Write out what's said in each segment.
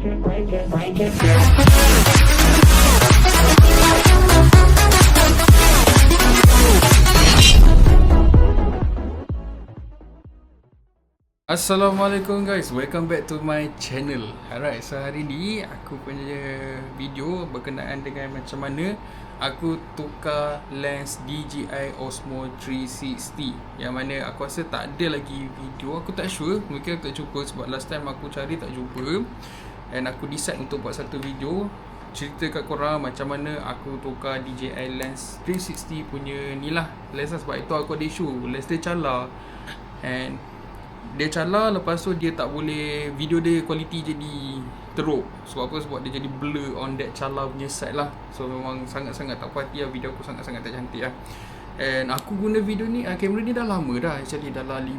Assalamualaikum guys, welcome back to my channel. Alright, so hari ni aku punya video berkenaan dengan macam mana aku tukar lens DJI Osmo 360. Yang mana aku rasa tak ada lagi video, aku tak sure, mungkin aku tak jumpa sebab last time aku cari tak jumpa. And aku decide untuk buat satu video cerita kat korang macam mana aku tukar DJI lens 360 punya ni lah lens lah. Sebab itu aku ada issue, lens dia calar. And dia calar, lepas tu dia tak boleh, video dia quality jadi teruk. Sebab apa? Sebab dia jadi blur on that calar punya side lah. So memang sangat-sangat tak puas hati lah, video aku sangat-sangat tak cantik lah. And aku guna video ni, kamera ni dah lama dah. Actually dalam 3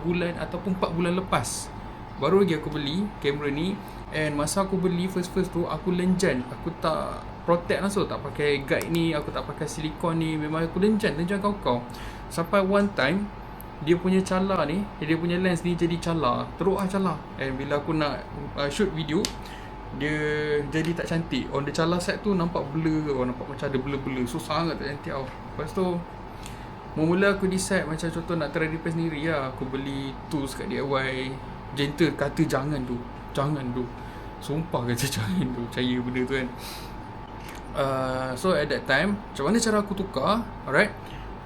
bulan ataupun 4 bulan lepas baru lagi aku beli kamera ni. And masa aku beli first tu, aku lenjan, aku tak protect langsung, tak pakai guide ni, aku tak pakai silikon ni. Memang aku lenjan kau-kau. Sampai one time dia punya calar ni, dia punya lens ni jadi calar, teruk lah calar. And bila aku nak shoot video, dia jadi tak cantik. On the calar side tu nampak blur, nampak macam ada blur-blur. So sangat tak cantik tau. Lepas tu mula aku decide macam contoh nak try repair sendiri lah. Aku beli tools kat DIY. Gentle kata jangan tu. Sumpah kata jangan tu, percaya benda tu kan. So at that time, macam mana cara aku tukar? Alright,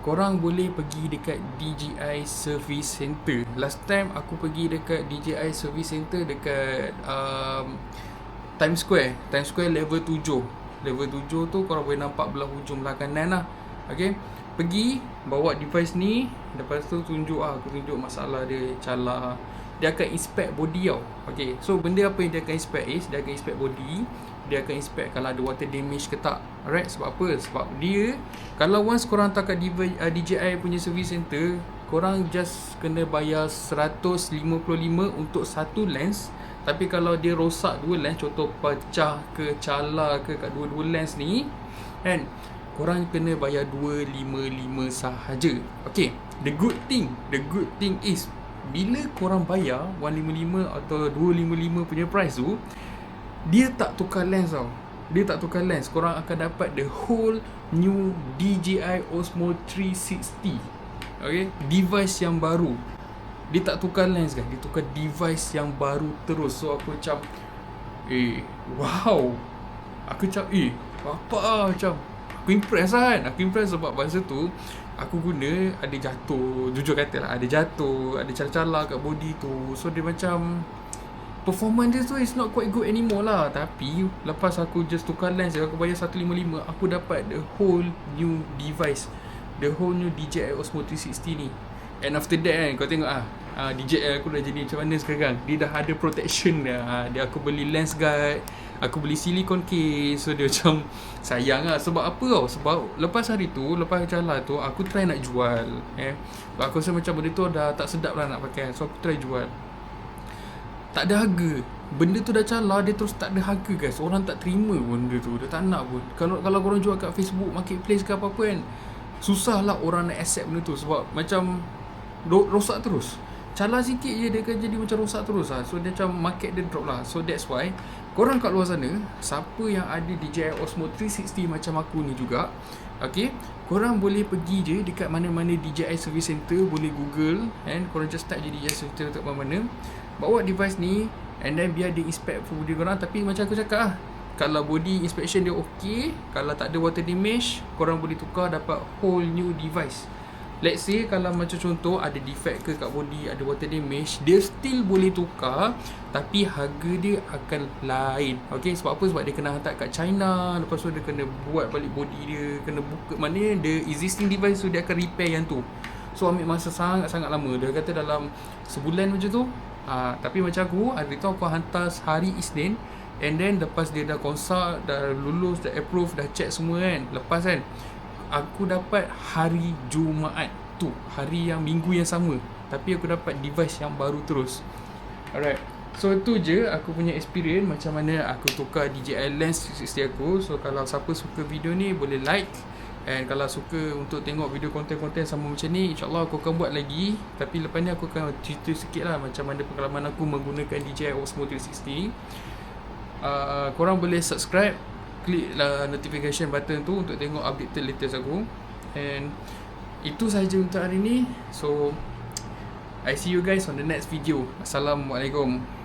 korang boleh pergi dekat DJI Service Center. Last time aku pergi dekat DJI Service Center dekat Times Square level 7. Level 7 tu korang boleh nampak belah hujung belah kanan lah. Okay, pergi bawa device ni, lepas tu aku tunjuk masalah dia calar. Dia akan inspect body tau. Okay, so benda apa yang dia akan inspect is, dia akan inspect body. Dia akan inspect kalau ada water damage ke tak. Alright, sebab apa? Sebab dia, kalau once korang hantar kat DJI punya service center, korang just kena bayar 155 untuk satu lens. Tapi kalau dia rosak dua lens, contoh pecah ke calar ke kat dua-dua lens ni, kan, korang kena bayar 255 sahaja. Okay, the good thing is, bila korang bayar 155 atau 255 punya price tu, dia tak tukar lens tau. Korang akan dapat the whole new DJI Osmo 360. Okay, device yang baru. Dia tak tukar lens kan, dia tukar device yang baru terus. So aku macam wow. Aku macam apa lah, macam aku impress kan. Aku impress sebab masa tu aku guna, ada jatuh, jujur kata lah, ada calar-calar kat body tu. So dia macam performance dia tu is not quite good anymore lah. Tapi lepas aku just tukar lens, aku bayar 155, aku dapat the whole new device, the whole new DJI Osmo 360 ni. And after that kan, kau tengok DJI aku dah jadi macam mana sekarang. Dia dah ada protection dah. Aku beli lens guard, aku beli silicone case. So dia macam sayang lah. Sebab apa tau? Sebab lepas hari tu, lepas calar tu, aku try nak jual. Aku rasa macam benda tu dah tak sedap lah nak pakai. So aku try jual, tak ada harga. Benda tu dah calar, dia terus tak ada harga guys. Orang tak terima pun benda tu, dia tak nak pun. Kalau korang jual kat Facebook Marketplace ke apa-apa kan, susah lah orang nak accept benda tu. Sebab macam rosak terus. Calar sikit je dia akan jadi macam rosak terus lah. So dia macam market dia drop lah. So that's why korang kat luar sana, siapa yang ada DJI Osmo 360 macam aku ni juga, okay, korang boleh pergi je dekat mana-mana DJI Service Center. Boleh Google and korang just type je DJI Service Center kat mana-mana, bawa device ni, and then biar dia inspect body korang. Tapi macam aku cakap lah, kalau body inspection dia okay, kalau tak ada water damage, korang boleh tukar, dapat whole new device. Let's say kalau macam contoh ada defect ke kat body, ada water damage, dia still boleh tukar, tapi harga dia akan lain. Okay, sebab apa? Sebab dia kena hantar kat China, lepas tu dia kena buat balik body dia, kena buka, maknanya the existing device tu dia akan repair yang tu. So ambil masa sangat-sangat lama. Dia kata dalam sebulan macam tu. Tapi macam aku, hari tu aku hantar hari Isnin, and then lepas dia dah consult, dah lulus, dah approve, dah check semua kan, lepas kan, aku dapat hari Jumaat tu, hari yang minggu yang sama, tapi aku dapat device yang baru terus. Alright, so tu je aku punya experience macam mana aku tukar DJI lens 360 aku. So kalau siapa suka video ni, boleh like And kalau suka untuk tengok video konten-konten sama macam ni, InsyaAllah aku akan buat lagi. Tapi lepas ni aku akan cerita sikit lah macam mana pengalaman aku menggunakan DJI Osmo 360. Korang boleh subscribe, klik lah notification button tu untuk tengok update terlatest aku. And itu sahaja untuk hari ni. So I see you guys on the next video. Assalamualaikum.